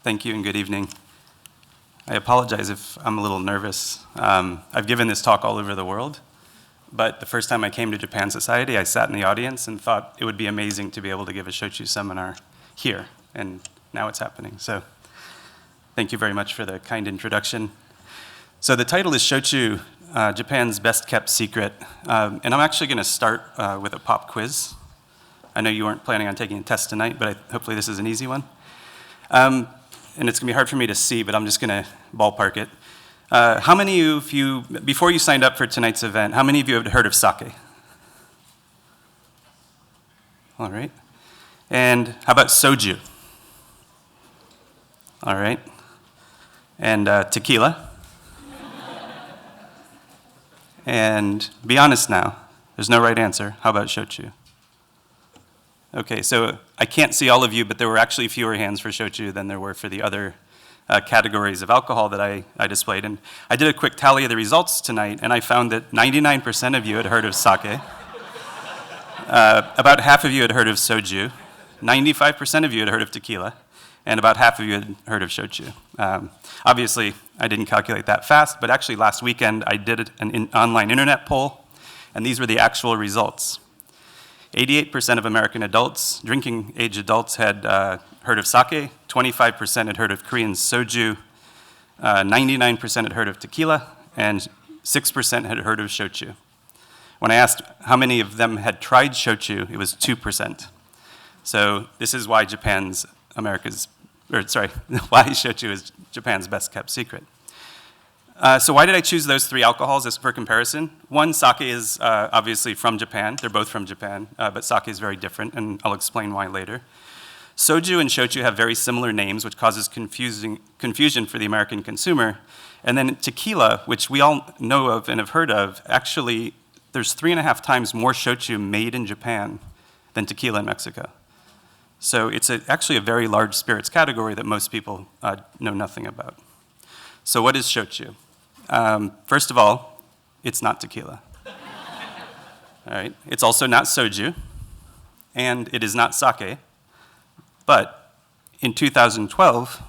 Thank you and good evening. I apologize if I'm a little nervous. I've given this talk all over the world, but the first time I came to Japan Society, I sat in the audience and thought it would be amazing to be able to give a shochu seminar here, and now it's happening. So thank you very much for the kind introduction. So the title is Shochu, Japan's Best Kept Secret, and I'm actually going to start with a pop quiz. I know you weren't planning on taking a test tonight, but hopefully this is an easy one. And it's going to be hard for me to see, but I'm just going to ballpark it. How many of you, before you signed up for tonight's event, how many of you have heard of sake? All right. And how about soju? All right. And tequila? And be honest now, there's no right answer. How about shochu? Okay, so I can't see all of you, but there were actually fewer hands for shochu than there were for the other categories of alcohol that I displayed. And I did a quick tally of the results tonight, and I found that 99% of you had heard of sake. About half of you had heard of soju. 95% of you had heard of tequila. And about half of you had heard of shochu. Obviously, I didn't calculate that fast, but actually last weekend I did an online internet poll, and these were the actual results. 88% of American adults, drinking age adults, had heard of sake, 25% had heard of Korean soju, 99% had heard of tequila, and 6% had heard of shochu. When I asked how many of them had tried shochu, it was 2%. So this is why why shochu is Japan's best kept secret. So why did I choose those three alcohols as for comparison? One, sake is obviously from Japan. They're both from Japan, but sake is very different, and I'll explain why later. Soju and shochu have very similar names, which causes confusion for the American consumer. And then tequila, which we all know of and have heard of, actually, there's 3.5 times more shochu made in Japan than tequila in Mexico. So it's actually a very large spirits category that most people know nothing about. So what is shochu? First of all, it's not tequila. All right. It's also not soju, and it is not sake. But in 2012,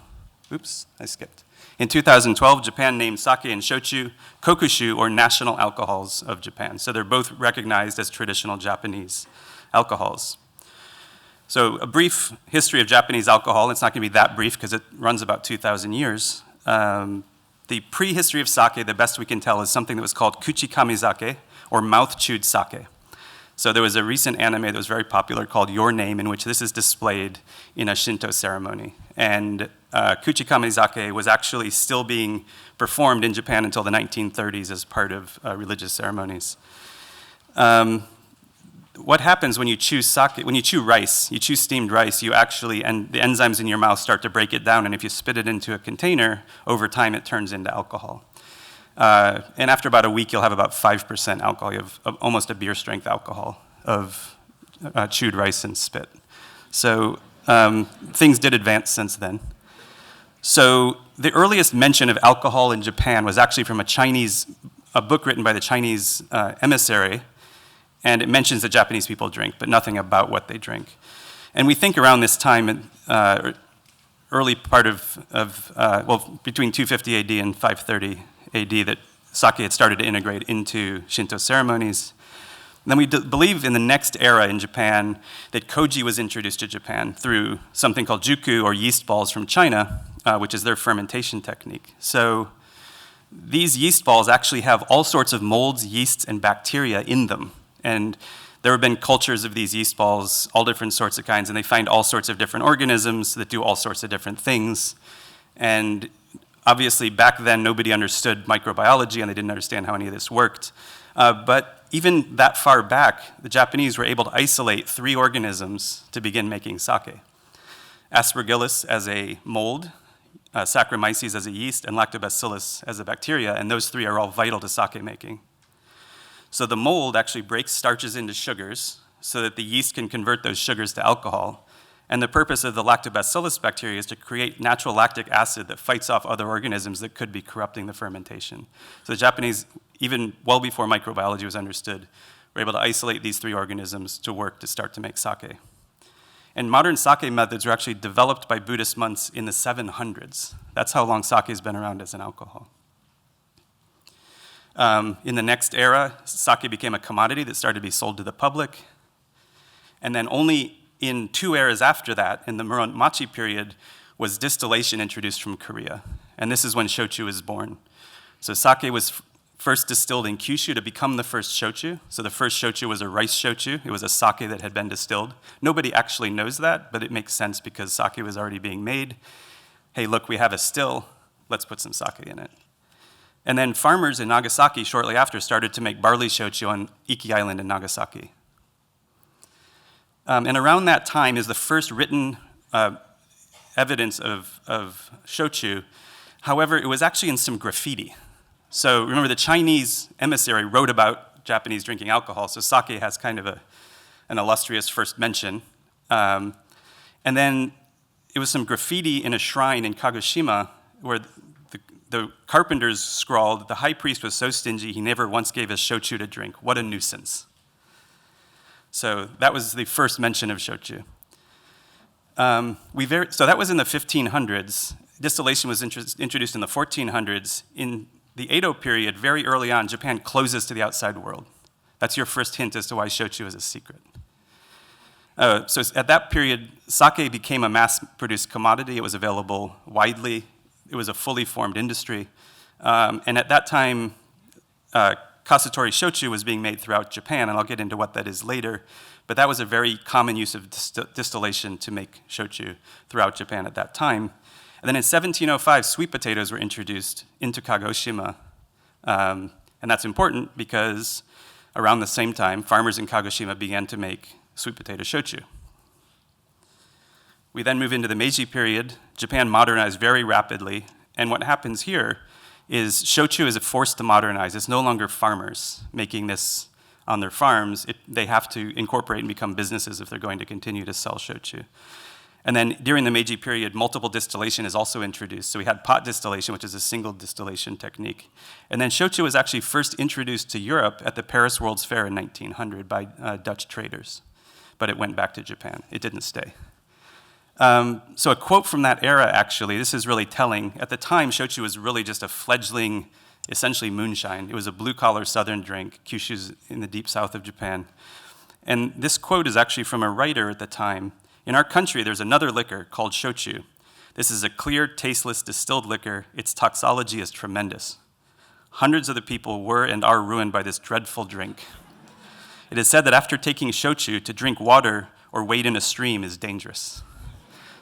In 2012, Japan named sake and shochu kokushu, or national alcohols of Japan. So they're both recognized as traditional Japanese alcohols. So a brief history of Japanese alcohol. It's not going to be that brief because it runs about 2,000 years. The prehistory of sake, the best we can tell, is something that was called kuchikamizake, or mouth-chewed sake. So there was a recent anime that was very popular called Your Name, in which this is displayed in a Shinto ceremony. And kuchikamizake was actually still being performed in Japan until the 1930s as part of religious ceremonies. What happens when you chew sake, when you chew rice, you chew steamed rice, and the enzymes in your mouth start to break it down, and if you spit it into a container, over time it turns into alcohol. And after about a week, you'll have about 5% alcohol. You have almost a beer strength alcohol of chewed rice and spit. So things did advance since then. So the earliest mention of alcohol in Japan was actually from a book written by the Chinese emissary. And it mentions that Japanese people drink, but nothing about what they drink. And we think around this time, early part between 250 AD and 530 AD, that sake had started to integrate into Shinto ceremonies. And then we believe in the next era in Japan that koji was introduced to Japan through something called juku, or yeast balls from China, which is their fermentation technique. So these yeast balls actually have all sorts of molds, yeasts, and bacteria in them. And there have been cultures of these yeast balls, all different sorts of kinds, and they find all sorts of different organisms that do all sorts of different things. And obviously, back then, nobody understood microbiology, and they didn't understand how any of this worked. But even that far back, the Japanese were able to isolate 3 organisms to begin making sake. Aspergillus as a mold, Saccharomyces as a yeast, and Lactobacillus as a bacteria, and those 3 are all vital to sake making. So the mold actually breaks starches into sugars so that the yeast can convert those sugars to alcohol. And the purpose of the Lactobacillus bacteria is to create natural lactic acid that fights off other organisms that could be corrupting the fermentation. So the Japanese, even well before microbiology was understood, were able to isolate these 3 organisms to work to start to make sake. And modern sake methods were actually developed by Buddhist monks in the 700s. That's how long sake has been around as an alcohol. In the next era, sake became a commodity that started to be sold to the public. And then only in 2 eras after that, in the Muromachi period, was distillation introduced from Korea. And this is when shochu was born. So sake was first distilled in Kyushu to become the first shochu. So the first shochu was a rice shochu. It was a sake that had been distilled. Nobody actually knows that, but it makes sense because sake was already being made. Hey, look, we have a still. Let's put some sake in it. And then farmers in Nagasaki shortly after started to make barley shochu on Iki Island in Nagasaki. And around that time is the first written evidence of shochu. However, it was actually in some graffiti. So remember, the Chinese emissary wrote about Japanese drinking alcohol, so sake has kind of an illustrious first mention. And then it was some graffiti in a shrine in Kagoshima where the carpenters scrawled, "The high priest was so stingy he never once gave us shochu to drink. What a nuisance." So that was the first mention of shochu. So that was in the 1500s. Distillation was introduced in the 1400s. In the Edo period, very early on, Japan closes to the outside world. That's your first hint as to why shochu is a secret. So at that period, sake became a mass-produced commodity. It was available widely. It was a fully formed industry. And at that time, Kasutori shochu was being made throughout Japan, and I'll get into what that is later. But that was a very common use of distillation to make shochu throughout Japan at that time. And then in 1705, sweet potatoes were introduced into Kagoshima. And that's important because around the same time, farmers in Kagoshima began to make sweet potato shochu. We then move into the Meiji period. Japan modernized very rapidly. And what happens here is shochu is forced to modernize. It's no longer farmers making this on their farms. They have to incorporate and become businesses if they're going to continue to sell shochu. And then during the Meiji period, multiple distillation is also introduced. So we had pot distillation, which is a single distillation technique. And then shochu was actually first introduced to Europe at the Paris World's Fair in 1900 by Dutch traders. But it went back to Japan. It didn't stay. So a quote from that era, actually, this is really telling. At the time, shochu was really just a fledgling, essentially moonshine. It was a blue-collar southern drink. Kyushu's in the deep south of Japan. And this quote is actually from a writer at the time. In our country, there's another liquor called shochu. This is a clear, tasteless, distilled liquor. Its toxology is tremendous. Hundreds of the people were and are ruined by this dreadful drink. It is said that after taking shochu, to drink water or wade in a stream is dangerous.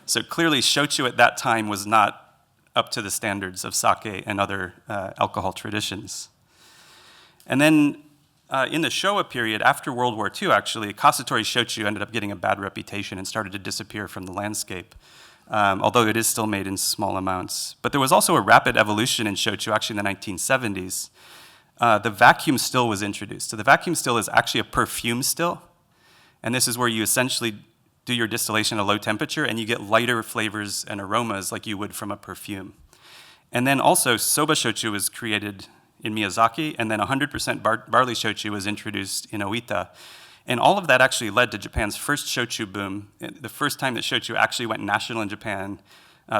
So clearly, shochu at that time was not up to the standards of sake and other alcohol traditions. And then in the Showa period, after World War II, actually, Kasutori shochu ended up getting a bad reputation and started to disappear from the landscape, although it is still made in small amounts. But there was also a rapid evolution in shochu, actually in the 1970s. The vacuum still was introduced. So the vacuum still is actually a perfume still, and this is where you essentially do your distillation at a low temperature, and you get lighter flavors and aromas like you would from a perfume. And then also, soba shochu was created in Miyazaki, and then 100% barley shochu was introduced in Oita. And all of that actually led to Japan's first shochu boom. The first time that shochu actually went national in Japan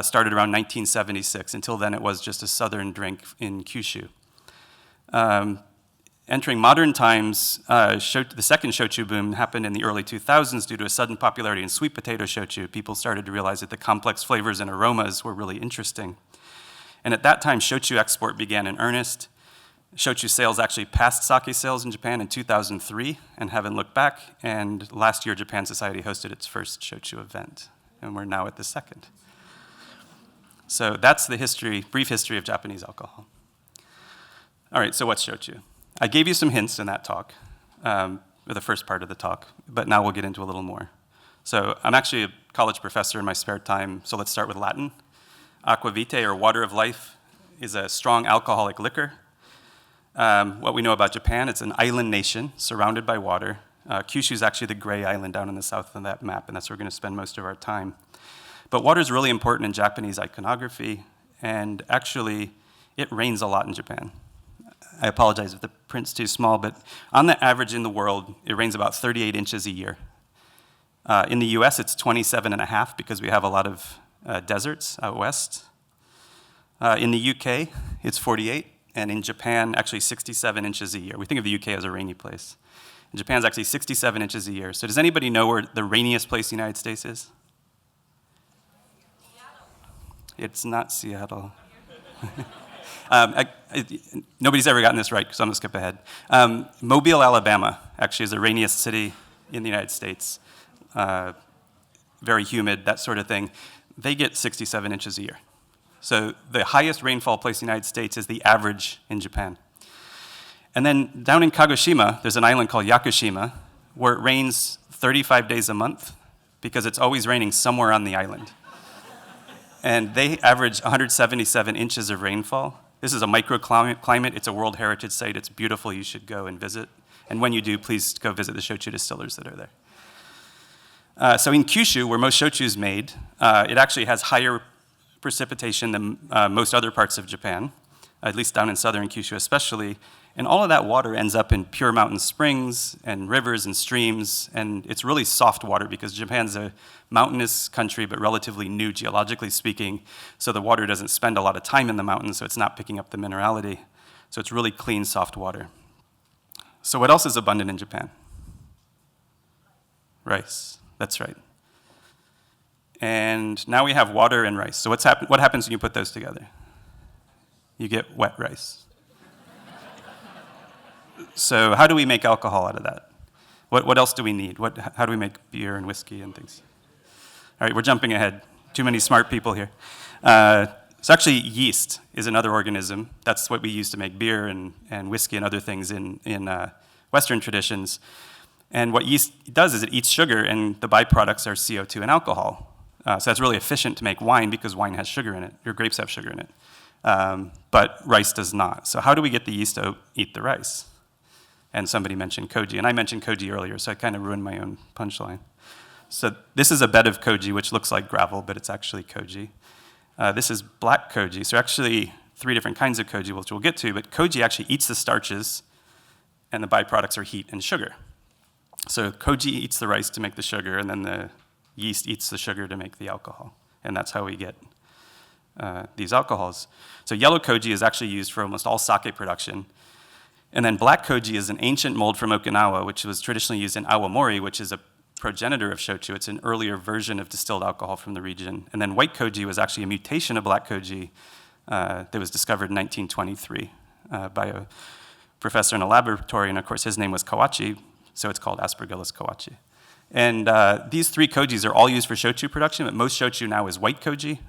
started around 1976. Until then, it was just a southern drink in Kyushu. Entering modern times, the second shochu boom happened in the early 2000s due to a sudden popularity in sweet potato shochu. People started to realize that the complex flavors and aromas were really interesting. And at that time, shochu export began in earnest. Shochu sales actually passed sake sales in Japan in 2003 and haven't looked back. And last year, Japan Society hosted its first shochu event. And we're now at the second. So that's the brief history of Japanese alcohol. All right, so what's shochu? I gave you some hints in that talk, or the first part of the talk, but now we'll get into a little more. So I'm actually a college professor in my spare time, so let's start with Latin. Aqua vitae, or water of life, is a strong alcoholic liquor. What we know about Japan, it's an island nation surrounded by water. Kyushu is actually the gray island down in the south of that map, and that's where we're going to spend most of our time. But water is really important in Japanese iconography, and actually, it rains a lot in Japan. I apologize if the print's too small, but on the average in the world, it rains about 38 inches a year. In the US, it's 27.5 because we have a lot of deserts out west. In the UK, it's 48, and in Japan, actually 67 inches a year. We think of the UK as a rainy place. In Japan, it's actually 67 inches a year. So does anybody know where the rainiest place in the United States is? Seattle. It's not Seattle. Nobody's ever gotten this right, so I'm going to skip ahead. Mobile, Alabama, actually is the rainiest city in the United States. Very humid, that sort of thing. They get 67 inches a year. So the highest rainfall place in the United States is the average in Japan. And then down in Kagoshima, there's an island called Yakushima, where it rains 35 days a month because it's always raining somewhere on the island. And they average 177 inches of rainfall. This is a microclimate. It's a World Heritage Site. It's beautiful. You should go and visit. And when you do, please go visit the shochu distillers that are there. So in Kyushu, where most shochu is made, it actually has higher precipitation than most other parts of Japan, at least down in southern Kyushu especially. And all of that water ends up in pure mountain springs and rivers and streams, and it's really soft water because Japan's a mountainous country, but relatively new geologically speaking, so the water doesn't spend a lot of time in the mountains, so it's not picking up the minerality. So it's really clean, soft water. So what else is abundant in Japan? Rice. That's right. And now we have water and rice. So what happens when you put those together? You get wet rice. So how do we make alcohol out of that? What else do we need? How do we make beer and whiskey and things? All right, we're jumping ahead. Too many smart people here. So actually, yeast is another organism. That's what we use to make beer and whiskey and other things in Western traditions. And what yeast does is it eats sugar, and the byproducts are CO2 and alcohol. So that's really efficient to make wine because wine has sugar in it. Your grapes have sugar in it. But rice does not. So how do we get the yeast to eat the rice? And somebody mentioned koji, and I mentioned koji earlier, so I kind of ruined my own punchline. So this is a bed of koji, which looks like gravel, but it's actually koji. This is black koji. So actually 3 different kinds of koji, which we'll get to, but koji actually eats the starches, and the byproducts are heat and sugar. So koji eats the rice to make the sugar, and then the yeast eats the sugar to make the alcohol. And that's how we get these alcohols. So yellow koji is actually used for almost all sake production. And then black koji is an ancient mold from Okinawa, which was traditionally used in awamori, which is a progenitor of shochu. It's an earlier version of distilled alcohol from the region. And then white koji was actually a mutation of black koji that was discovered in 1923 by a professor in a laboratory. And of course, his name was Kawachi, so it's called Aspergillus kawachi. And these 3 kojis are all used for shochu production, but most shochu now is white koji,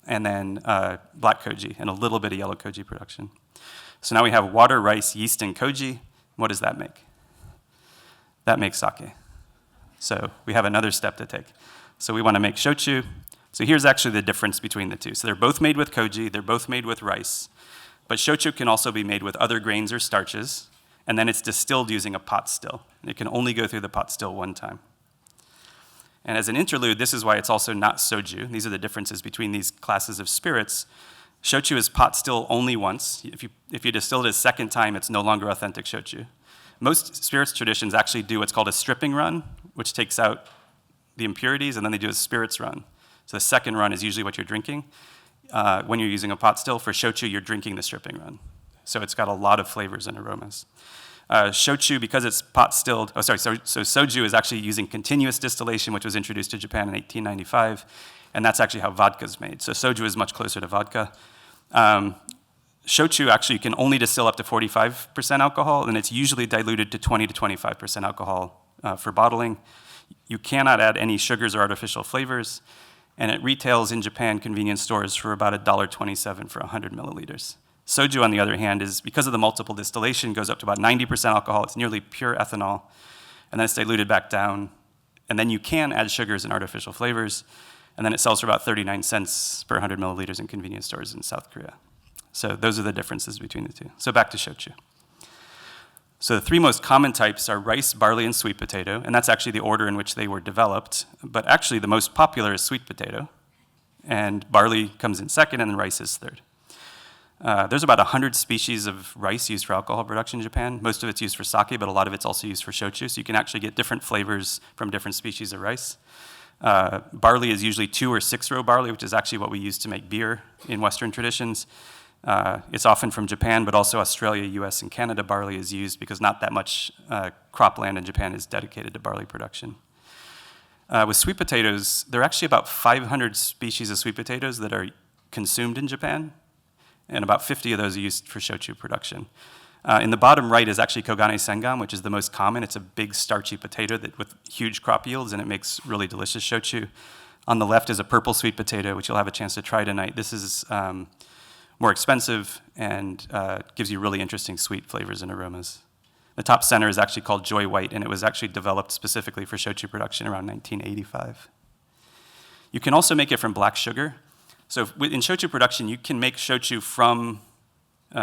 and then black koji, and a little bit of yellow koji production. So now we have water, rice, yeast, and koji. What does that make? That makes sake. So we have another step to take. So we want to make shochu. So here's actually the difference between the two. So they're both made with koji, they're both made with rice, but shochu can also be made with other grains or starches, and then it's distilled using a pot still. It can only go through the pot still one time. And as an interlude, this is why it's also not soju. These are the differences between these classes of spirits. Shochu is pot still only once. If you distill it a second time, it's no longer authentic shochu. Most spirits traditions actually do what's called a stripping run, which takes out the impurities, and then they do a spirits run. So the second run is usually what you're drinking. When you're using a pot still, for shochu, you're drinking the stripping run. So it's got a lot of flavors and aromas. Shochu, because it's pot stilled, so soju is actually using continuous distillation, which was introduced to Japan in 1895, and that's actually how vodka is made. So soju is much closer to vodka. Shochu actually can only distill up to 45% alcohol, and it's usually diluted to 20 to 25% alcohol for bottling. You cannot add any sugars or artificial flavors, and it retails in Japan convenience stores for about $1.27 for 100 milliliters. Soju, on the other hand, is, because of the multiple distillation, goes up to about 90% alcohol. It's nearly pure ethanol, and then it's diluted back down. And then you can add sugars and artificial flavors, and then it sells for about 39 cents per 100 milliliters in convenience stores in South Korea. So those are the differences between the two. So back to shochu. So the 3 most common types are rice, barley, and sweet potato, and that's actually the order in which they were developed. But actually, the most popular is sweet potato, and barley comes in second, and then rice is third. There's about 100 species of rice used for alcohol production in Japan. Most of it's used for sake, but a lot of it's also used for shochu, so you can actually get different flavors from different species of rice. Barley is usually 2 or 6 row barley, which is actually what we use to make beer in Western traditions. It's often from Japan, but also Australia, US, and Canada barley is used because not that much cropland in Japan is dedicated to barley production. With sweet potatoes, there are actually about 500 species of sweet potatoes that are consumed in Japan, and about 50 of those are used for shochu production. In the bottom right is actually kogane sengan, which is the most common. It's a big starchy potato with huge crop yields, and it makes really delicious shochu. On the left is a purple sweet potato, which you'll have a chance to try tonight. This is more expensive and gives you really interesting sweet flavors and aromas. The top center is actually called Joy White, and it was actually developed specifically for shochu production around 1985. You can also make it from black sugar. So in shochu production, you can make shochu from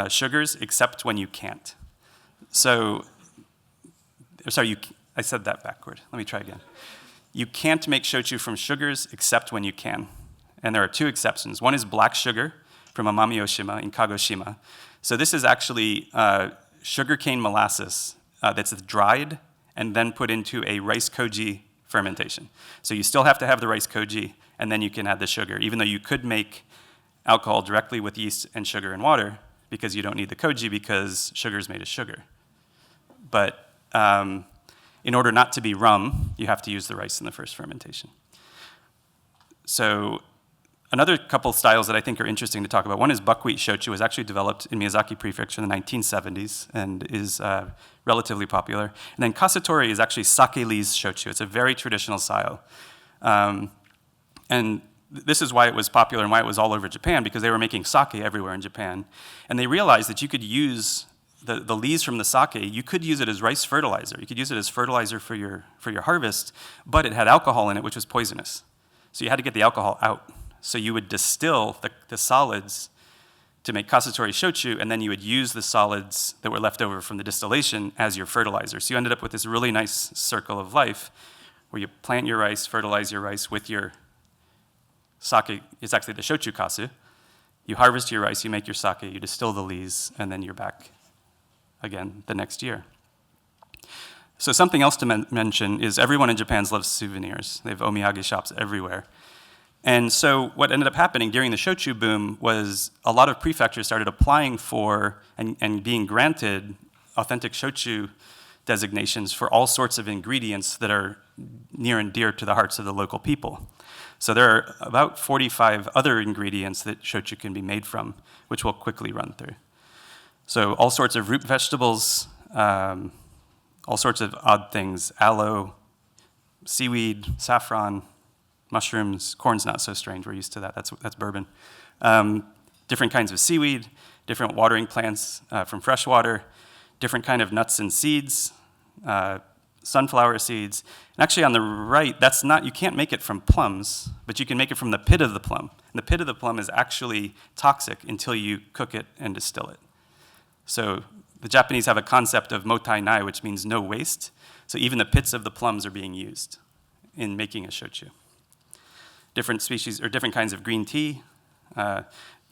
sugars, except when you can't. So, sorry, I said that backward. Let me try again. You can't make shochu from sugars, except when you can. And there are 2 exceptions. One is black sugar from Amami-Oshima in Kagoshima. So this is actually sugarcane molasses that's dried and then put into a rice koji fermentation. So you still have to have the rice koji, and then you can add the sugar, even though you could make alcohol directly with yeast and sugar and water, because you don't need the koji because sugar is made of sugar. But in order not to be rum, you have to use the rice in the first fermentation. So another couple styles that I think are interesting to talk about, one is Buckwheat Shochu. It was actually developed in Miyazaki Prefecture in the 1970s and is relatively popular. And then Kasutori is actually sake-lees shochu. It's a very traditional style. And this is why it was popular and why it was all over Japan, because they were making sake everywhere in Japan. And they realized that you could use the lees from the sake, you could use it as rice fertilizer. You could use it as fertilizer for your harvest, but it had alcohol in it, which was poisonous. So you had to get the alcohol out. So you would distill the solids to make Kasutori shochu, and then you would use the solids that were left over from the distillation as your fertilizer. So you ended up with this really nice circle of life where you plant your rice, fertilize your rice with your sake. It's actually the shochu kasu. You harvest your rice, you make your sake, you distill the lees, and then you're back again the next year. So something else to mention is everyone in Japan loves souvenirs. They have omiyage shops everywhere. And so what ended up happening during the shochu boom was a lot of prefectures started applying for and being granted authentic shochu designations for all sorts of ingredients that are near and dear to the hearts of the local people. So there are about 45 other ingredients that shochu can be made from, which we'll quickly run through. So all sorts of root vegetables, all sorts of odd things, aloe, seaweed, saffron, mushrooms. Corn's not so strange, we're used to that, that's bourbon. Different kinds of seaweed, different watering plants from fresh water, different kind of nuts and seeds, sunflower seeds. And actually on the right, you can't make it from plums, but you can make it from the pit of the plum. And the pit of the plum is actually toxic until you cook it and distill it. So the Japanese have a concept of motai nai, which means no waste. So even the pits of the plums are being used in making a shochu. Different species or different kinds of green tea,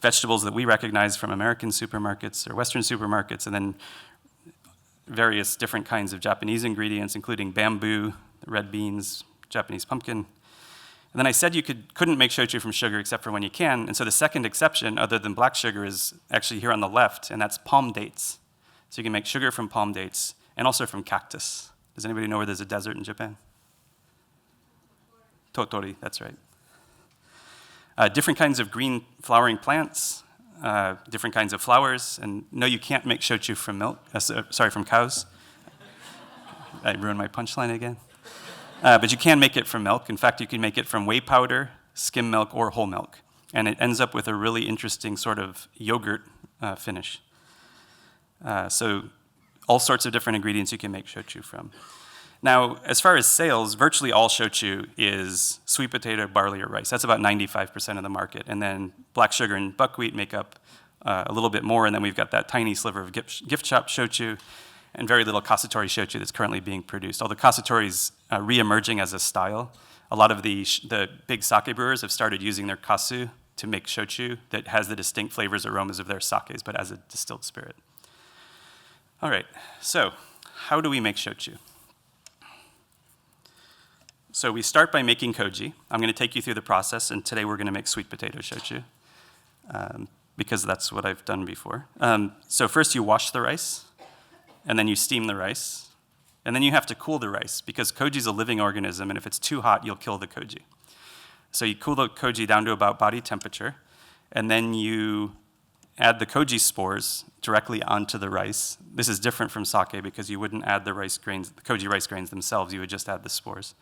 vegetables that we recognize from American supermarkets or Western supermarkets, and then various different kinds of Japanese ingredients, including bamboo, red beans, Japanese pumpkin. And then I said you couldn't make shochu from sugar except for when you can, and so the second exception, other than black sugar, is actually here on the left, and that's palm dates. So you can make sugar from palm dates and also from cactus. Does anybody know where there's a desert in Japan? Totori, that's right. Different kinds of green flowering plants, different kinds of flowers, and no, you can't make shochu from from cows. I ruined my punchline again. But you can make it from milk. In fact, you can make it from whey powder, skim milk, or whole milk. And it ends up with a really interesting sort of yogurt finish. So all sorts of different ingredients you can make shochu from. Now, as far as sales, virtually all shochu is sweet potato, barley, or rice. That's about 95% of the market. And then black sugar and buckwheat make up a little bit more. And then we've got that tiny sliver of gift shop shochu and very little Kasutori shochu that's currently being produced. Although Kasutori is re-emerging as a style, a lot of the big sake brewers have started using their kasu to make shochu that has the distinct flavors, aromas of their sakes, but as a distilled spirit. All right, so how do we make shochu? So we start by making koji. I'm going to take you through the process, and today we're going to make sweet potato shochu, because that's what I've done before. So first you wash the rice, and then you steam the rice, and then you have to cool the rice, because koji is a living organism, and if it's too hot, you'll kill the koji. So you cool the koji down to about body temperature, and then you add the koji spores directly onto the rice. This is different from sake because you wouldn't add the rice grains, the koji rice grains themselves, you would just add the spores.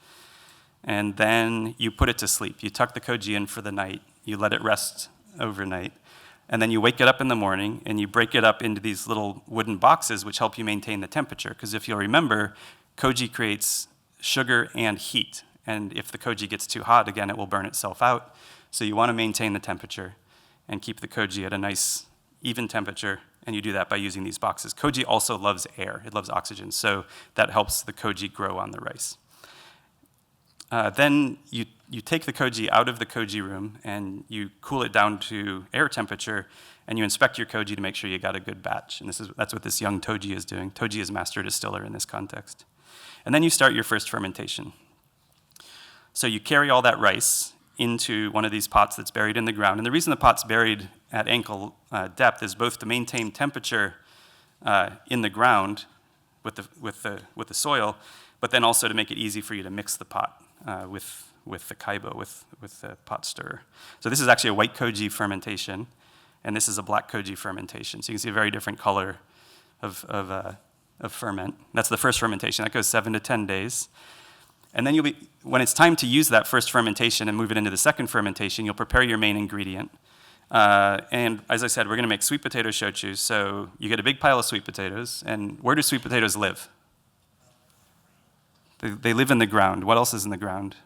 And then you put it to sleep. You tuck the koji in for the night, you let it rest overnight, and then you wake it up in the morning and you break it up into these little wooden boxes which help you maintain the temperature. Because if you'll remember, koji creates sugar and heat. And if the koji gets too hot, again, it will burn itself out. So you want to maintain the temperature and keep the koji at a nice, even temperature, and you do that by using these boxes. Koji also loves air. It loves oxygen, so that helps the koji grow on the rice. Then you take the koji out of the koji room, and you cool it down to air temperature, and you inspect your koji to make sure you got a good batch. And that's what this young Toji is doing. Toji is master distiller in this context. And then you start your first fermentation. So you carry all that rice into one of these pots that's buried in the ground. And the reason the pot's buried at ankle depth is both to maintain temperature in the ground with the soil, but then also to make it easy for you to mix the pot with the kaibo, with the pot stirrer. So this is actually a white koji fermentation, and this is a black koji fermentation. So you can see a very different color of ferment. That's the first fermentation. That goes 7 to 10 days. And then when it's time to use that first fermentation and move it into the second fermentation, you'll prepare your main ingredient. And as I said, we're going to make sweet potato shochu. So you get a big pile of sweet potatoes. And where do sweet potatoes live? They live in the ground. What else is in the ground?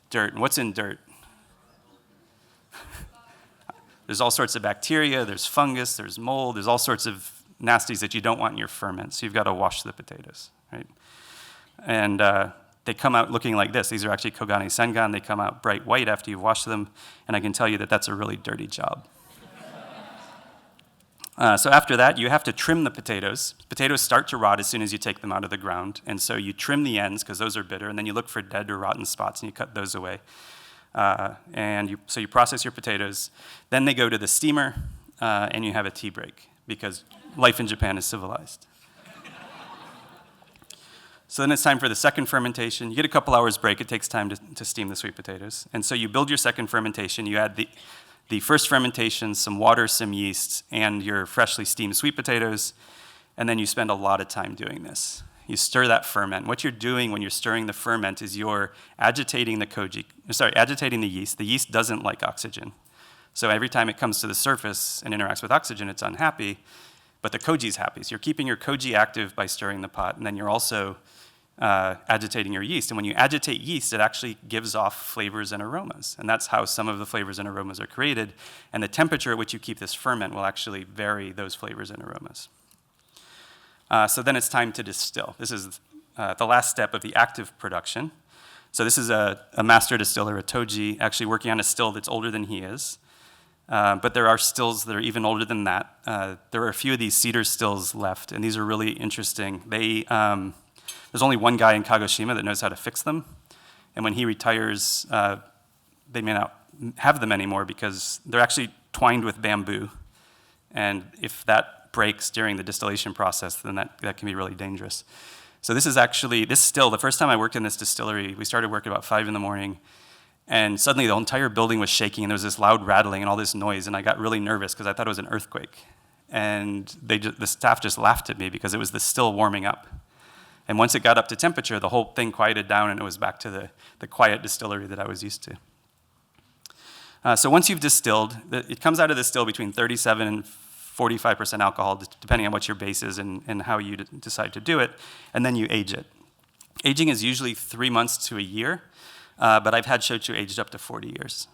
Dirt. And what's in dirt? There's all sorts of bacteria, there's fungus, there's mold, there's all sorts of nasties that you don't want in your ferment. So you've got to wash the potatoes, right? And they come out looking like this. These are actually kogane sengan. They come out bright white after you've washed them. And I can tell you that that's a really dirty job. So after that, you have to trim the potatoes. Potatoes start to rot as soon as you take them out of the ground. And so you trim the ends because those are bitter. And then you look for dead or rotten spots and you cut those away. So you process your potatoes. Then they go to the steamer and you have a tea break because life in Japan is civilized. So then it's time for the second fermentation. You get a couple hours break. It takes time to steam the sweet potatoes. And so you build your second fermentation. You add the first fermentation, some water, some yeast, and your freshly steamed sweet potatoes. And then you spend a lot of time doing this. You stir that ferment. What you're doing when you're stirring the ferment is you're agitating agitating the yeast. The yeast doesn't like oxygen. So every time it comes to the surface and interacts with oxygen, it's unhappy. But the koji's happy. So you're keeping your koji active by stirring the pot, and then you're also agitating your yeast. And when you agitate yeast, it actually gives off flavors and aromas. And that's how some of the flavors and aromas are created. And the temperature at which you keep this ferment will actually vary those flavors and aromas. So then it's time to distill. This is the last step of the active production. So this is a master distiller, a toji, actually working on a still that's older than he is. But there are stills that are even older than that. There are a few of these cedar stills left, and these are really interesting. There's only one guy in Kagoshima that knows how to fix them, and when he retires, they may not have them anymore because they're actually twined with bamboo, and if that breaks during the distillation process, then that can be really dangerous. So this still, the first time I worked in this distillery, we started work at about 5 in the morning, and suddenly the entire building was shaking, and there was this loud rattling and all this noise, and I got really nervous because I thought it was an earthquake. And the staff just laughed at me because it was the still warming up. And once it got up to temperature, the whole thing quieted down, and it was back to the quiet distillery that I was used to. So once you've distilled, it comes out of the still between 37 and 45% alcohol, depending on what your base is and how you decide to do it, and then you age it. Aging is usually 3 months to a year. But I've had shochu aged up to 40 years.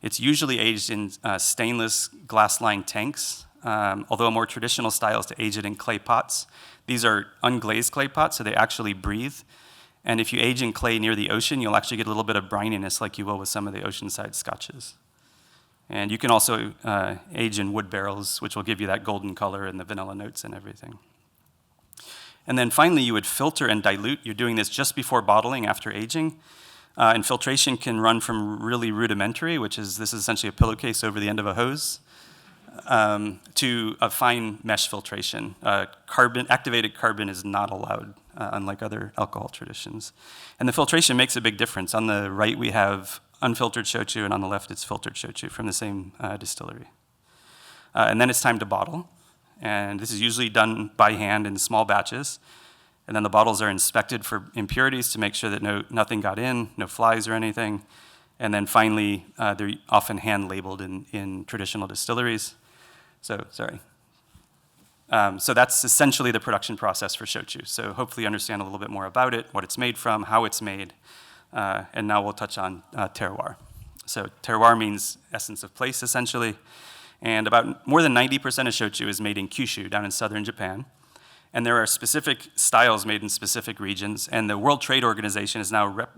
It's usually aged in stainless glass-lined tanks, although a more traditional style is to age it in clay pots. These are unglazed clay pots, so they actually breathe. And if you age in clay near the ocean, you'll actually get a little bit of brininess like you will with some of the oceanside scotches. And you can also age in wood barrels, which will give you that golden color and the vanilla notes and everything. And then finally, you would filter and dilute. You're doing this just before bottling after aging. And filtration can run from really rudimentary, this is essentially a pillowcase over the end of a hose, to a fine mesh filtration. Activated carbon is not allowed, unlike other alcohol traditions. And the filtration makes a big difference. On the right, we have unfiltered shochu, and on the left, it's filtered shochu from the same distillery. And then it's time to bottle. And this is usually done by hand in small batches. And then the bottles are inspected for impurities to make sure that nothing got in, no flies or anything. And then finally, they're often hand-labeled in traditional distilleries. So that's essentially the production process for shochu. So hopefully you understand a little bit more about it, what it's made from, how it's made. And now we'll touch on terroir. So terroir means essence of place, essentially. And about more than 90% of shochu is made in Kyushu, down in southern Japan. And there are specific styles made in specific regions. And the World Trade Organization has now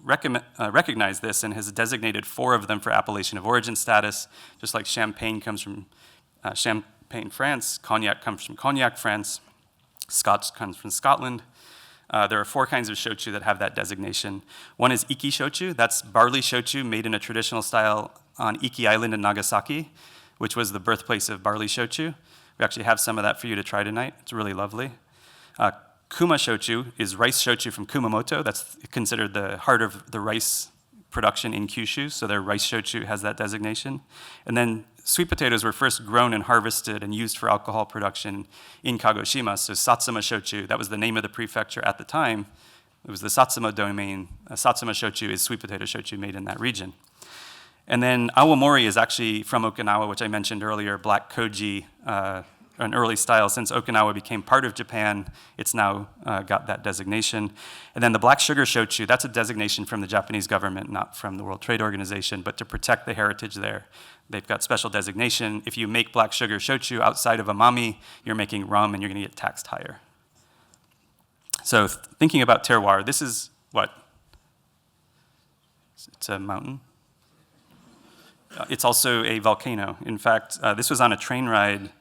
recognized this and has designated 4 of them for appellation of origin status, just like champagne comes from Champagne, France, cognac comes from Cognac, France, Scotch comes from Scotland. There are 4 kinds of shochu that have that designation. One is Iki Shochu. That's barley shochu made in a traditional style on Iki Island in Nagasaki, which was the birthplace of barley shochu. We actually have some of that for you to try tonight. It's really lovely. Kuma Shochu is rice shochu from Kumamoto. That's considered the heart of the rice production in Kyushu, so their rice shochu has that designation. And then sweet potatoes were first grown and harvested and used for alcohol production in Kagoshima, so Satsuma Shochu, that was the name of the prefecture at the time. It was the Satsuma domain. Satsuma Shochu is sweet potato shochu made in that region. And then awamori is actually from Okinawa, which I mentioned earlier, black koji, an early style. Since Okinawa became part of Japan, it's now got that designation. And then the black sugar shochu, that's a designation from the Japanese government, not from the World Trade Organization, but to protect the heritage there. They've got special designation. If you make black sugar shochu outside of amami, you're making rum and you're gonna get taxed higher. So thinking about terroir, this is what? It's a mountain. It's also a volcano. In fact, this was on a train ride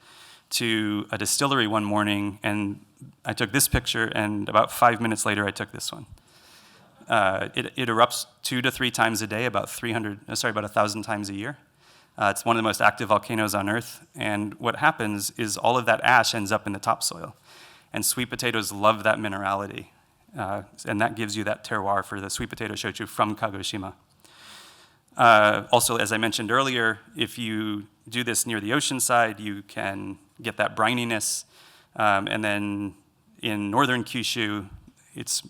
to a distillery one morning, and I took this picture, and about 5 minutes later, I took this one. It erupts 2 to 3 times a day, about 1,000 times a year. It's one of the most active volcanoes on Earth, and what happens is all of that ash ends up in the topsoil, and sweet potatoes love that minerality, and that gives you that terroir for the sweet potato shochu from Kagoshima. Also, as I mentioned earlier, if you do this near the ocean side, you can get that brininess. And then in northern Kyushu, it's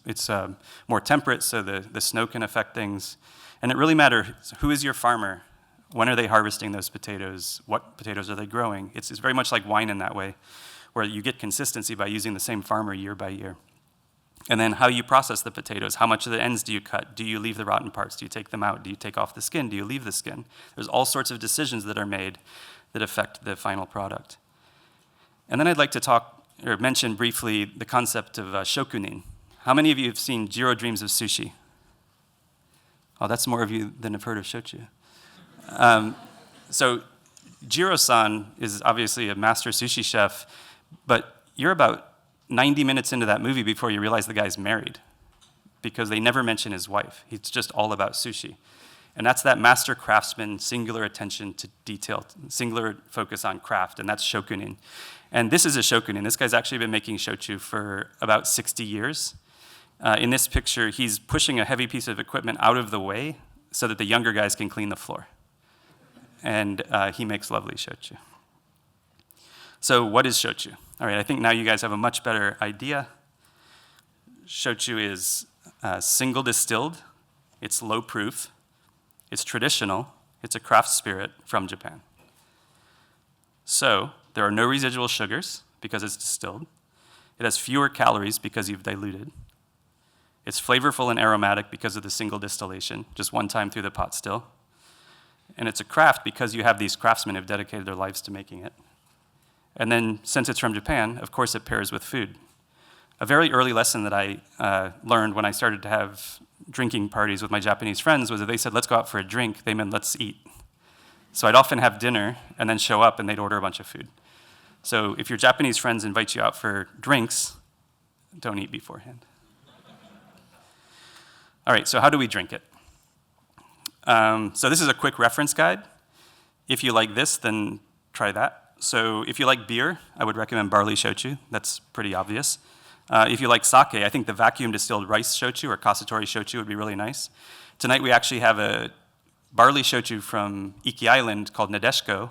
more temperate, so the snow can affect things. And it really matters who is your farmer, when are they harvesting those potatoes, what potatoes are they growing. It's very much like wine in that way, where you get consistency by using the same farmer year by year. And then how you process the potatoes. How much of the ends do you cut? Do you leave the rotten parts? Do you take them out? Do you take off the skin? Do you leave the skin? There's all sorts of decisions that are made that affect the final product. And then I'd like to mention briefly the concept of shokunin. How many of you have seen Jiro Dreams of Sushi? Oh, that's more of you than have heard of shochu. So Jiro-san is obviously a master sushi chef, but you're about 90 minutes into that movie before you realize the guy's married, because they never mention his wife. It's just all about sushi. And that's that master craftsman, singular attention to detail, singular focus on craft, and that's shokunin. And this is a shokunin. This guy's actually been making shochu for about 60 years. In this picture, he's pushing a heavy piece of equipment out of the way so that the younger guys can clean the floor. And he makes lovely shochu. So what is shochu? All right, I think now you guys have a much better idea. Shochu is single distilled, it's low proof, it's traditional, it's a craft spirit from Japan. So there are no residual sugars because it's distilled. It has fewer calories because you've diluted. It's flavorful and aromatic because of the single distillation, just one time through the pot still. And it's a craft because you have these craftsmen who've dedicated their lives to making it. And then, since it's from Japan, of course it pairs with food. A very early lesson that I learned when I started to have drinking parties with my Japanese friends was that they said, let's go out for a drink. They meant, let's eat. So I'd often have dinner and then show up and they'd order a bunch of food. So if your Japanese friends invite you out for drinks, don't eat beforehand. All right, so how do we drink it? So this is a quick reference guide. If you like this, then try that. So if you like beer, I would recommend barley shochu. That's pretty obvious. If you like sake, I think the vacuum distilled rice shochu or kasatori shochu would be really nice. Tonight we actually have a barley shochu from Iki Island called Nadeshiko,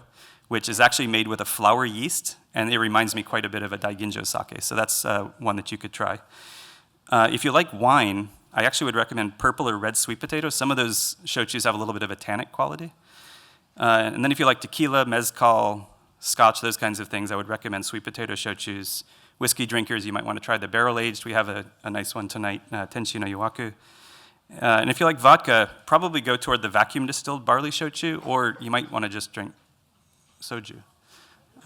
which is actually made with a flour yeast, and it reminds me quite a bit of a daiginjo sake. So that's one that you could try. If you like wine, I actually would recommend purple or red sweet potato. Some of those shochus have a little bit of a tannic quality. And then if you like tequila, mezcal, scotch, those kinds of things, I would recommend sweet potato shochus. Whiskey drinkers, you might want to try the barrel-aged. We have a nice one tonight, Tenshi no Yowaku. And if you like vodka, probably go toward the vacuum-distilled barley shochu, or you might want to just drink soju.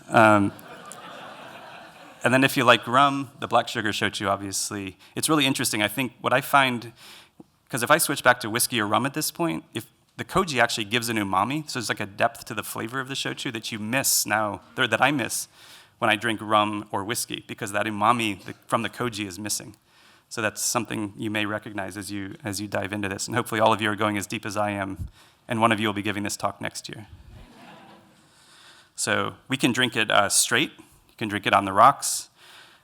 And then if you like rum, the black sugar shochu, obviously. It's really interesting. I think what I find, because if I switch back to whiskey or rum at this point, if the koji actually gives an umami, so there's like a depth to the flavor of the shochu that you miss now, or that I miss when I drink rum or whiskey, because that umami from the koji is missing. So that's something you may recognize as you dive into this. And hopefully all of you are going as deep as I am, and one of you will be giving this talk next year. So we can drink it straight. You can drink it on the rocks.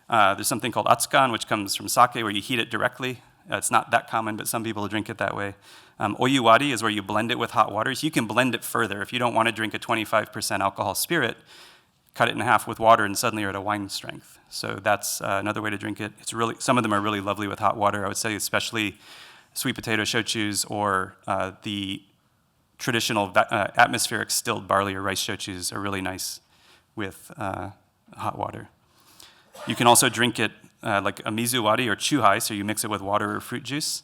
There's something called atsukan, which comes from sake, where you heat it directly. It's not that common, but some people drink it that way. Oyuwari is where you blend it with hot water. So you can blend it further. If you don't want to drink a 25% alcohol spirit, cut it in half with water, and suddenly you're at a wine strength. So that's another way to drink it. It's really, some of them are really lovely with hot water. I would say especially sweet potato shochus or the traditional atmospheric stilled barley or rice shochus are really nice with hot water. You can also drink it like a mizuwari or chuhai, so you mix it with water or fruit juice.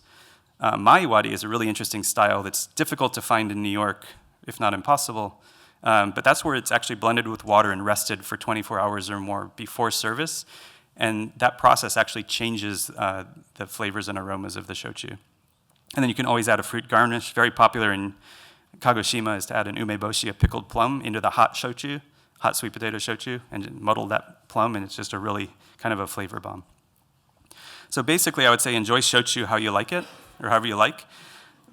Maiwari is a really interesting style that's difficult to find in New York, if not impossible. But that's where it's actually blended with water and rested for 24 hours or more before service. And that process actually changes the flavors and aromas of the shochu. And then you can always add a fruit garnish. Very popular in Kagoshima is to add an umeboshi, a pickled plum, into the hot shochu, hot sweet potato shochu, and muddle that plum, and it's just a really kind of a flavor bomb. So basically, I would say enjoy shochu how you like it, or however you like,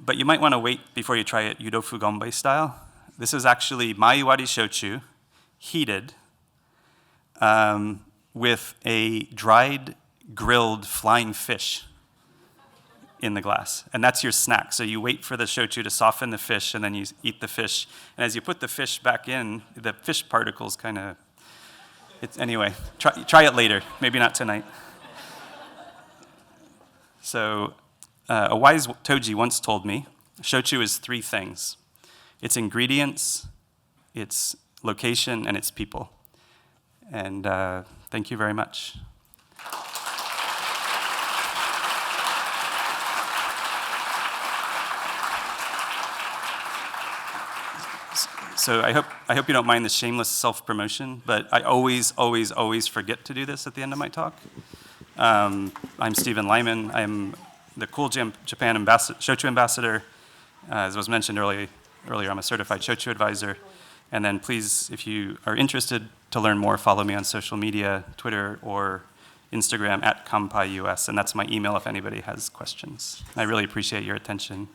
but you might want to wait before you try it yudofu gonbei style. This is actually maiwari shochu, heated, with a dried, grilled flying fish in the glass. And that's your snack. So you wait for the shochu to soften the fish, and then you eat the fish. And as you put the fish back in, the fish particles kind of, anyway, try it later, maybe not tonight. So a wise toji once told me, shochu is three things. Its ingredients, its location, and its people. And thank you very much. So I hope you don't mind the shameless self-promotion, but I always forget to do this at the end of my talk. I'm Stephen Lyman. I'm the Cool Japan Shochu Ambassador. As was mentioned earlier, I'm a certified shochu advisor. And then please, if you are interested to learn more, follow me on social media, Twitter or Instagram at KanpaiUS, and that's my email if anybody has questions. I really appreciate your attention.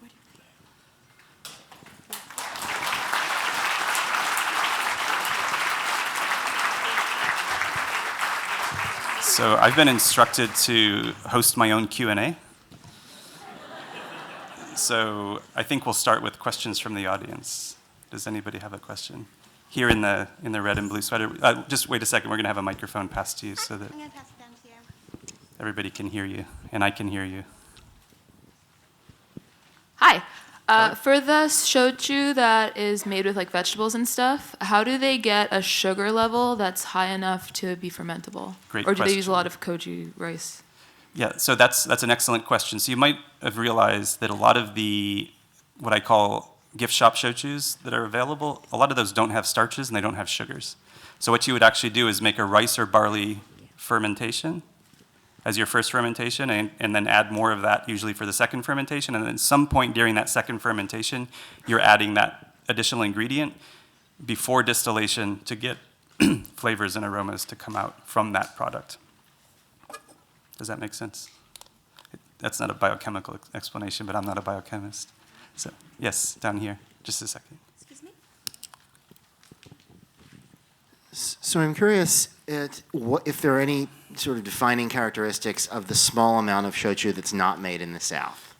So I've been instructed to host my own Q&A. So I think we'll start with questions from the audience. Does anybody have a question? Here in the red and blue sweater. Just wait a second. We're going to have a microphone passed to you so that I'm going to pass it down to you. everybody can hear you, and I can hear you. Hi. For the shochu that is made with like vegetables and stuff, how do they get a sugar level that's high enough to be fermentable? Great Or do question. they use a lot of koji rice? Yeah, so that's an excellent question. So you might have realized that a lot of the, what I call gift shop shochus that are available, a lot of those don't have starches and they don't have sugars. So what you would actually do is make a rice or barley fermentation as your first fermentation, and then add more of that usually for the second fermentation. And then at some point during that second fermentation, you're adding that additional ingredient. before distillation to get flavors and aromas to come out from that product. Does that make sense? That's not a biochemical explanation, but I'm not a biochemist. So, yes, down here, just a second. Excuse me? So I'm curious if there are any sort of defining characteristics of the small amount of shochu that's not made in the South.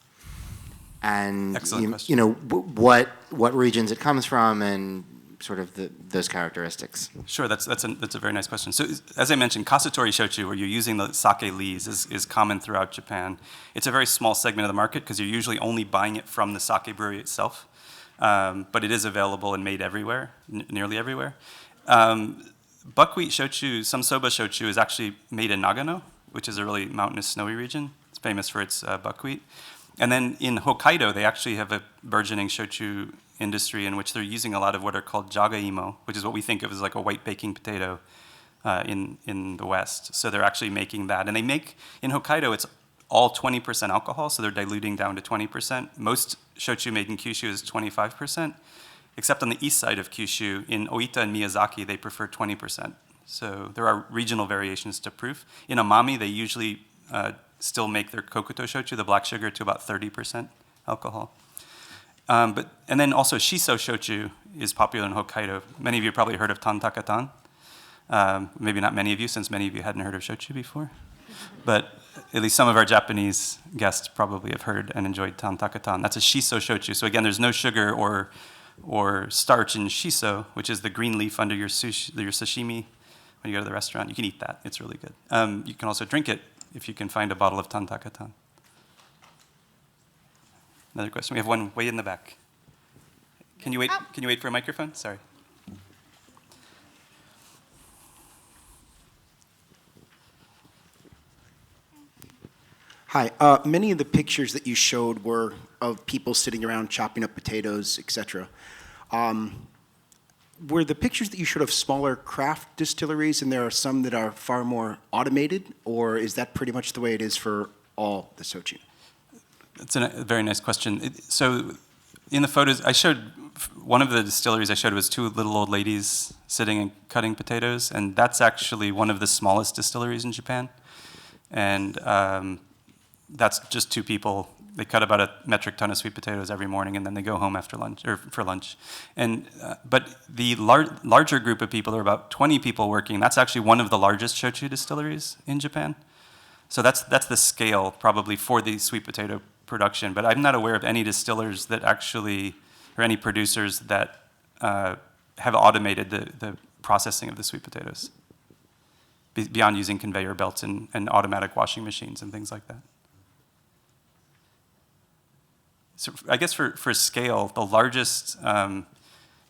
And Excellent question. you know what regions it comes from and sort of those characteristics. Sure, that's a very nice question. So as I mentioned, kasutori shochu, where you're using the sake lees, is common throughout Japan. It's a very small segment of the market because you're usually only buying it from the sake brewery itself. But it is available and made everywhere, nearly everywhere. Buckwheat shochu, some soba shochu, is actually made in Nagano, which is a really mountainous, snowy region. It's famous for its buckwheat. And then in Hokkaido, they actually have a burgeoning shochu industry in which they're using a lot of what are called jagaimo, which is what we think of as like a white baking potato in the West. So they're actually making that. And they make, in Hokkaido, it's all 20% alcohol, so they're diluting down to 20%. Most shochu made in Kyushu is 25%, except on the east side of Kyushu, in Oita and Miyazaki, they prefer 20%. So there are regional variations to proof. In Amami, they usually still make their kokuto shochu, the black sugar, to about 30% alcohol. And then also shiso shochu is popular in Hokkaido. Many of you probably heard of tantakatan. Maybe not many of you, since many of you hadn't heard of shochu before. But at least some of our Japanese guests probably have heard and enjoyed tantakatan. That's a shiso shochu. So again, there's no sugar or starch in shiso, which is the green leaf under your sashimi when you go to the restaurant. You can eat that. It's really good. You can also drink it if you can find a bottle of tantakatan. Another question. We have one way in the back. Can you wait? Can you wait for a microphone? Sorry. Hi. Many of the pictures that you showed were of people sitting around chopping up potatoes, etc. Were the pictures that you showed of smaller craft distilleries, and there are some that are far more automated, or is that pretty much the way it is for all the shochu? That's a very nice question. So in the photos, I showed, one of the distilleries I showed was two little old ladies sitting and cutting potatoes, and that's actually one of the smallest distilleries in Japan. And that's just two people. They cut about a metric ton of sweet potatoes every morning, and then they go home after lunch, or for lunch. And but the larger group of people, there are about 20 people working. That's actually one of the largest shochu distilleries in Japan. So that's the scale probably for the sweet potato production. But I'm not aware of any distillers that actually, or any producers that have automated the processing of the sweet potatoes beyond using conveyor belts and automatic washing machines and things like that. So I guess for scale, the largest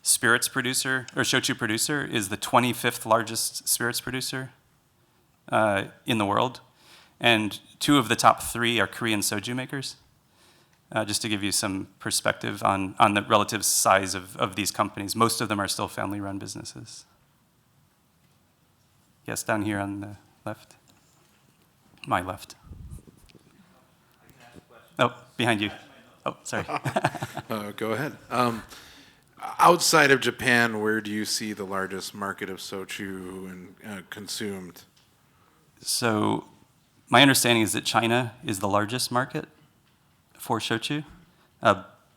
spirits producer, or shochu producer, is the 25th largest spirits producer in the world. And two of the top three are Korean soju makers, just to give you some perspective on the relative size of these companies. Most of them are still family-run businesses. Yes, down here on the left. My left. Oh, behind you. Oh, sorry. Go ahead. Outside of Japan, where do you see the largest market of shochu and consumed? So my understanding is that China is the largest market for shochu,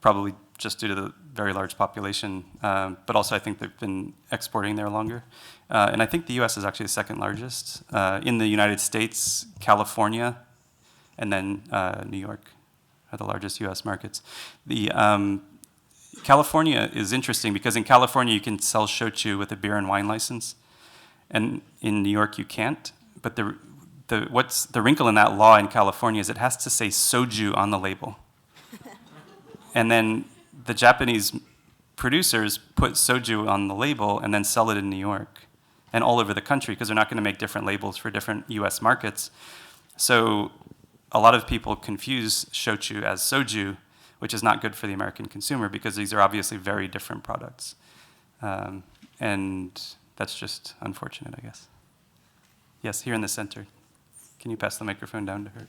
probably just due to the very large population, but also I think they've been exporting there longer. And I think the US is actually the second largest. In the United States, California, and then New York are the largest US markets. The California is interesting because in California you can sell shochu with a beer and wine license, and in New York you can't. But what's the wrinkle in that law in California is it has to say soju on the label. And then the Japanese producers put soju on the label and then sell it in New York and all over the country because they're not going to make different labels for different US markets. So a lot of people confuse shochu as soju, which is not good for the American consumer because these are obviously very different products. And that's just unfortunate, I guess. Yes, here in the center. Can you pass the microphone down to her?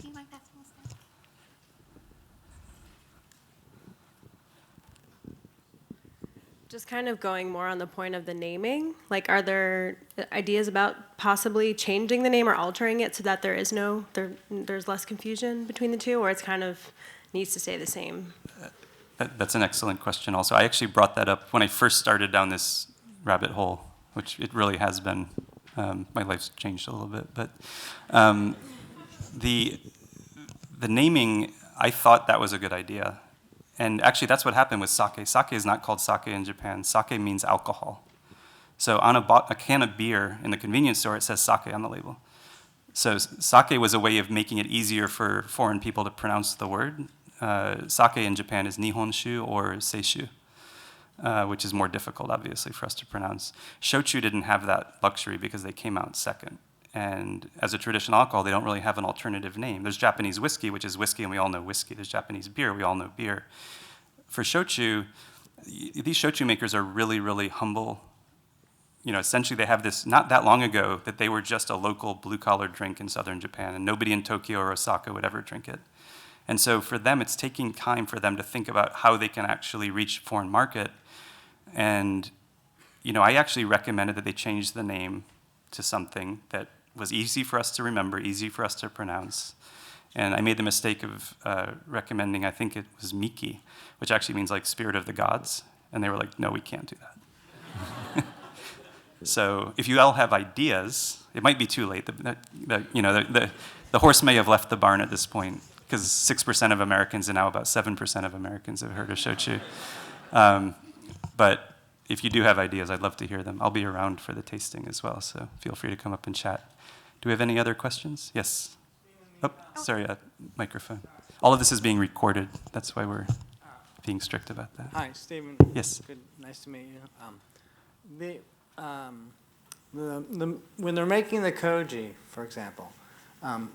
Do you mind passing this down? Just kind of going more on the point of the naming, like are there ideas about possibly changing the name or altering it so that there's less confusion between the two, or it's kind of needs to stay the same? That's an excellent question also. I actually brought that up when I first started down this rabbit hole, which it really has been. My life's changed a little bit, but the naming, I thought that was a good idea. And actually, that's what happened with sake. Sake is not called sake in Japan. Sake means alcohol. So on a can of beer in the convenience store, it says sake on the label. So sake was a way of making it easier for foreign people to pronounce the word. Sake in Japan is nihonshu or seishu, which is more difficult, obviously, for us to pronounce. Shochu didn't have that luxury because they came out second. And as a traditional alcohol, they don't really have an alternative name. There's Japanese whiskey, which is whiskey, and we all know whiskey. There's Japanese beer, we all know beer. For shochu, these shochu makers are really, really humble. You know, essentially they have this, not that long ago, that they were just a local blue-collar drink in southern Japan, and nobody in Tokyo or Osaka would ever drink it. And so for them, it's taking time for them to think about how they can actually reach foreign market. And, you know, I actually recommended that they change the name to something that was easy for us to remember, easy for us to pronounce. And I made the mistake of recommending, I think it was Miki, which actually means like spirit of the gods. And they were like, no, we can't do that. So if you all have ideas, it might be too late. The horse may have left the barn at this point, because 6% of Americans and now about 7% of Americans have heard of shochu. But if you do have ideas, I'd love to hear them. I'll be around for the tasting as well, so feel free to come up and chat. Do we have any other questions? Yes. Oh, sorry, microphone. All of this is being recorded. That's why we're being strict about that. Hi, Stephen. Yes. Good, nice to meet you. When they're making the koji, for example, I'm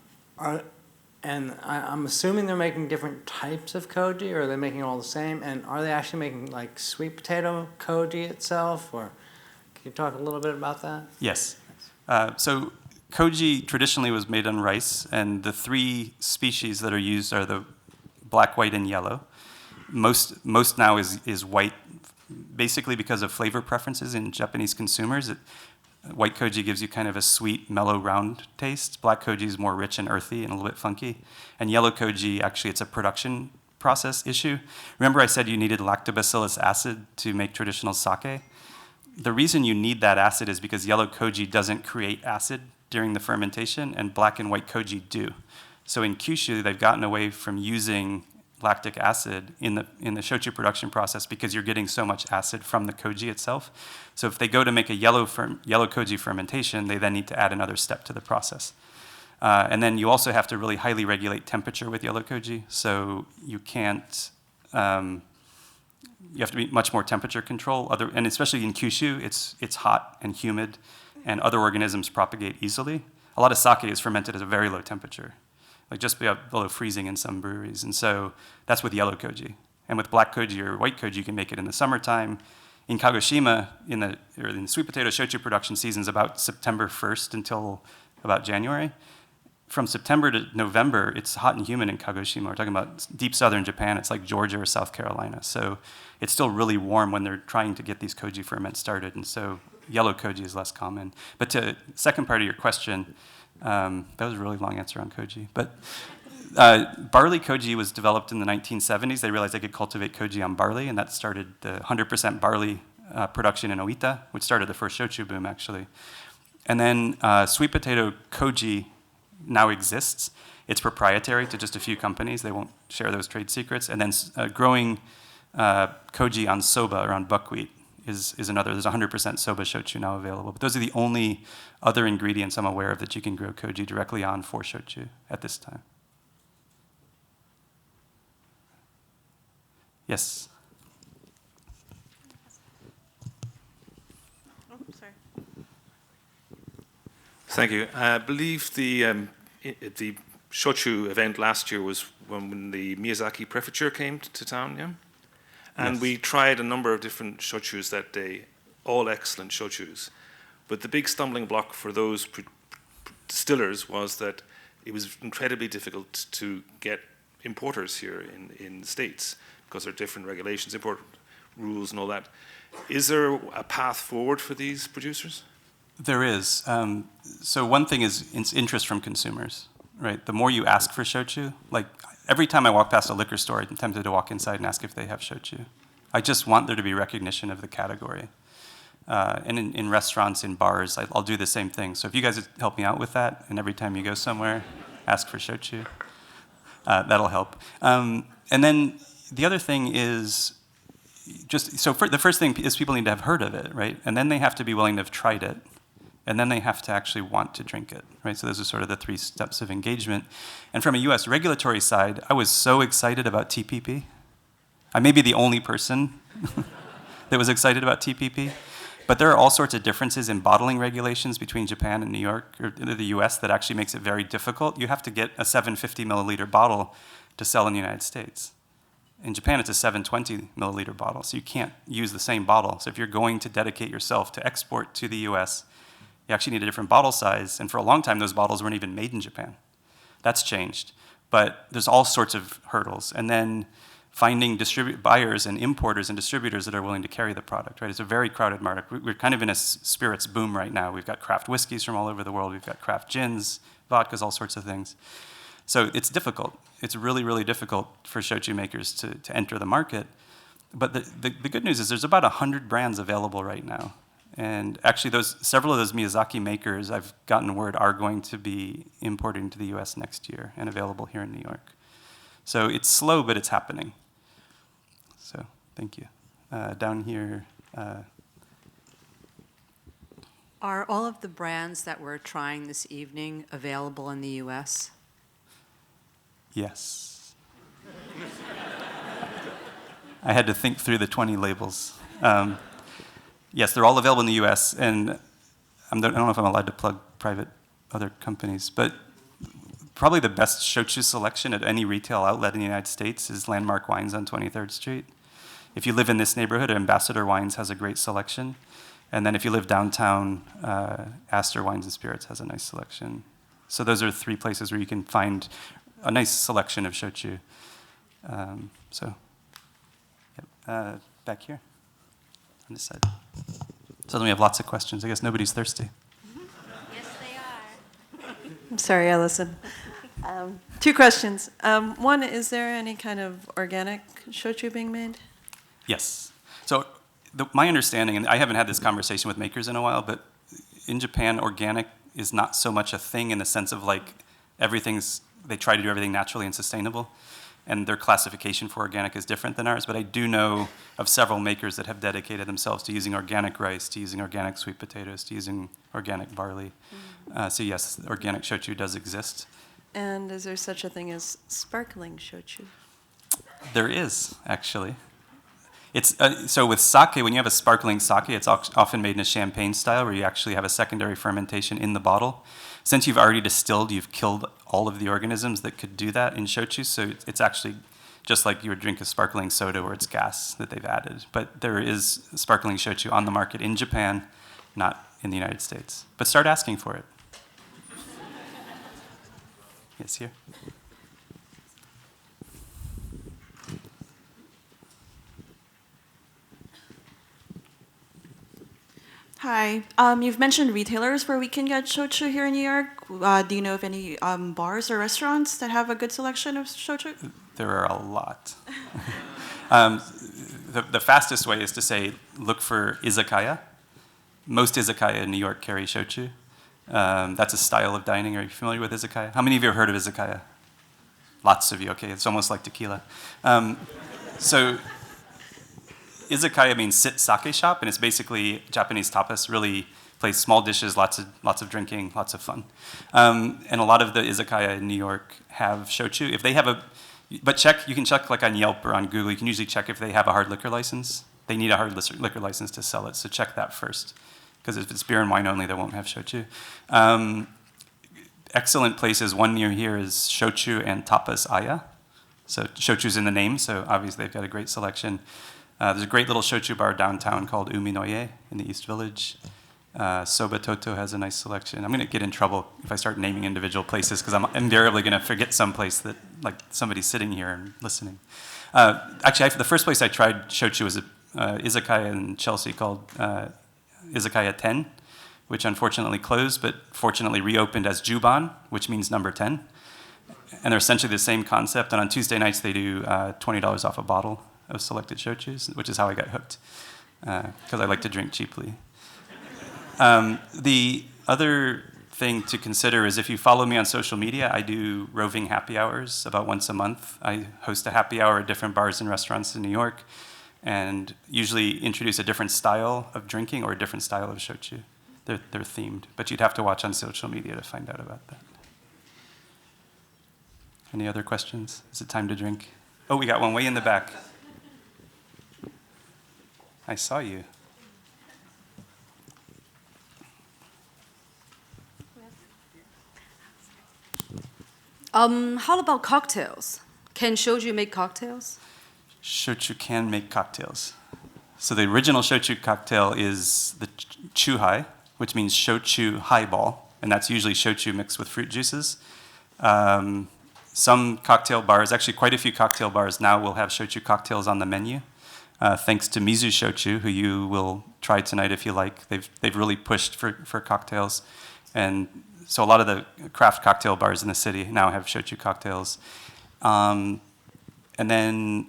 assuming they're making different types of koji, or are they making all the same? And are they actually making like sweet potato koji itself, or can you talk a little bit about that? Yes. So koji traditionally was made on rice, and the three species that are used are the black, white, and yellow. Most now is white, basically because of flavor preferences in Japanese consumers. White koji gives you kind of a sweet, mellow, round taste. Black koji is more rich and earthy and a little bit funky. And yellow koji, actually, it's a production process issue. Remember I said you needed lactobacillus acid to make traditional sake? The reason you need that acid is because yellow koji doesn't create acid during the fermentation, and black and white koji do. So in Kyushu, they've gotten away from using lactic acid in the shochu production process because you're getting so much acid from the koji itself. So if they go to make a yellow koji fermentation, they then need to add another step to the process. And then you also have to really highly regulate temperature with yellow koji. So you can't, you have to be much more temperature control. And especially in Kyushu, it's hot and humid, and other organisms propagate easily. A lot of sake is fermented at a very low temperature, like just below freezing in some breweries. And so that's with yellow koji. And with black koji or white koji, you can make it in the summertime. In Kagoshima, in the sweet potato shochu production season is about September 1st until about January. From September to November, it's hot and humid in Kagoshima. We're talking about deep southern Japan. It's like Georgia or South Carolina. So it's still really warm when they're trying to get these koji ferments started. And so yellow koji is less common. But to the second part of your question, that was a really long answer on koji. But barley koji was developed in the 1970s. They realized they could cultivate koji on barley, and that started the 100% barley production in Oita, which started the first shochu boom, actually. And then sweet potato koji now exists. It's proprietary to just a few companies. They won't share those trade secrets. And then growing koji on soba, or on buckwheat, is another. There's 100% soba shochu now available. But those are the only other ingredients I'm aware of that you can grow koji directly on for shochu at this time. Yes? Oh, sorry. Thank you. I believe the shochu event last year was when the Miyazaki Prefecture came to town, yeah? And Yes. we tried a number of different shochus that day, all excellent shochus. But the big stumbling block for those distillers was that it was incredibly difficult to get importers here in the States because there are different regulations, import rules and all that. Is there a path forward for these producers? There is. So one thing is interest from consumers, right? The more you ask for shochu, like every time I walk past a liquor store, I'm tempted to walk inside and ask if they have shochu. I just want there to be recognition of the category. And in restaurants, in bars, I'll do the same thing. So if you guys help me out with that, and every time you go somewhere, ask for shochu, that'll help. And then the other thing is the first thing is people need to have heard of it, right? And then they have to be willing to have tried it. And then they have to actually want to drink it, right? So those are sort of the 3 steps of engagement. And from a US regulatory side, I was so excited about TPP. I may be the only person that was excited about TPP. But there are all sorts of differences in bottling regulations between Japan and New York, or the US, that actually makes it very difficult. You have to get a 750 milliliter bottle to sell in the United States. In Japan, it's a 720 milliliter bottle, so you can't use the same bottle. So if you're going to dedicate yourself to export to the US, you actually need a different bottle size. And for a long time, those bottles weren't even made in Japan. That's changed. But there's all sorts of hurdles. And then finding buyers and importers and distributors that are willing to carry the product, right? It's a very crowded market. We're kind of in a spirits boom right now. We've got craft whiskeys from all over the world. We've got craft gins, vodkas, all sorts of things. So it's difficult. It's really, really difficult for shochu makers to enter the market. But the good news is there's about 100 brands available right now. And actually, several of those Miyazaki makers, I've gotten word, are going to be importing to the US next year and available here in New York. So it's slow, but it's happening. So thank you. Down here. Are all of the brands that we're trying this evening available in the US? Yes. I had to think through the 20 labels. Yes, they're all available in the US, and I don't know if I'm allowed to plug private other companies, but probably the best shochu selection at any retail outlet in the United States is Landmark Wines on 23rd Street. If you live in this neighborhood, Ambassador Wines has a great selection. And then if you live downtown, Astor Wines and Spirits has a nice selection. So those are 3 places where you can find a nice selection of shochu. Back here on this side. So then we have lots of questions. I guess nobody's thirsty. Yes, they are. I'm sorry, Allison. 2 questions. One, is there any kind of organic shochu being made? Yes. So my understanding, and I haven't had this conversation with makers in a while, but in Japan, organic is not so much a thing in the sense of like they try to do everything naturally and sustainable. And their classification for organic is different than ours, but I do know of several makers that have dedicated themselves to using organic rice, to using organic sweet potatoes, to using organic barley. So yes, organic shochu does exist. And is there such a thing as sparkling shochu? There is, actually. It's so with sake, when you have a sparkling sake, it's often made in a champagne style where you actually have a secondary fermentation in the bottle. Since you've already distilled, you've killed all of the organisms that could do that in shochu, so it's actually just like you would drink a sparkling soda where it's gas that they've added. But there is sparkling shochu on the market in Japan, not in the United States. But start asking for it. Yes, here. Hi. You've mentioned retailers where we can get shochu here in New York. Do you know of any bars or restaurants that have a good selection of shochu? There are a lot. The fastest way is to say, look for izakaya. Most izakaya in New York carry shochu. That's a style of dining. Are you familiar with izakaya? How many of you have heard of izakaya? Lots of you. Okay, it's almost like tequila. So izakaya means sit sake shop, and it's basically Japanese tapas, really place small dishes, lots of drinking, lots of fun. And a lot of the izakaya in New York have shochu. If they have but you can check like on Yelp or on Google, you can usually check if they have a hard liquor license. They need a hard liquor license to sell it, so check that first. Because if it's beer and wine only, they won't have shochu. Excellent places, one near here is Shochu and Tapas Aya. So shochu's in the name, so obviously they've got a great selection. There's a great little shochu bar downtown called Uminoye in the East Village. Soba Toto has a nice selection. I'm going to get in trouble if I start naming individual places because I'm invariably going to forget some place that like somebody's sitting here and listening. Actually, the first place I tried shochu was izakaya in Chelsea called Izakaya 10, which unfortunately closed, but fortunately reopened as Juban, which means number 10. And they're essentially the same concept. And on Tuesday nights, they do $20 off a bottle of selected shochus, which is how I got hooked, because I like to drink cheaply. The other thing to consider is if you follow me on social media, I do roving happy hours about once a month. I host a happy hour at different bars and restaurants in New York, and usually introduce a different style of drinking or a different style of shochu. They're themed, but you'd have to watch on social media to find out about that. Any other questions? Is it time to drink? Oh, we got one way in the back. I saw you. How about cocktails? Can shochu make cocktails? Shochu can make cocktails. So the original shochu cocktail is the chuhai, which means shochu highball, and that's usually shochu mixed with fruit juices. Some cocktail bars, actually quite a few cocktail bars now will have shochu cocktails on the menu, thanks to Mizu Shochu, who you will try tonight if you like. They've really pushed for cocktails, and so a lot of the craft cocktail bars in the city now have shochu cocktails. And then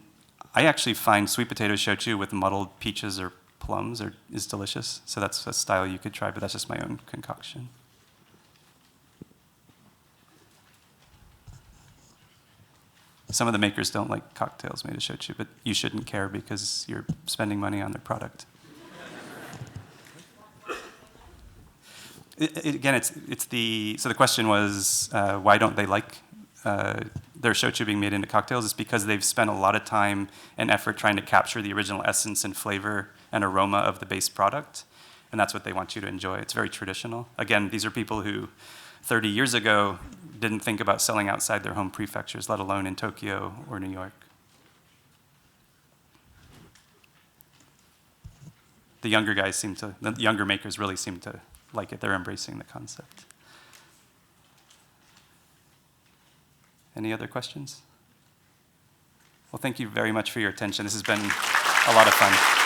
I actually find sweet potato shochu with muddled peaches or plums is delicious. So that's a style you could try, but that's just my own concoction. Some of the makers don't like cocktails made of shochu, but you shouldn't care because you're spending money on their product. Again, so the question was, why don't they like their shochu being made into cocktails? It's because they've spent a lot of time and effort trying to capture the original essence and flavor and aroma of the base product, and that's what they want you to enjoy. It's very traditional. Again, these are people who 30 years ago didn't think about selling outside their home prefectures, let alone in Tokyo or New York. The younger makers really seem to like it. They're embracing the concept. Any other questions? Well, thank you very much for your attention. This has been a lot of fun.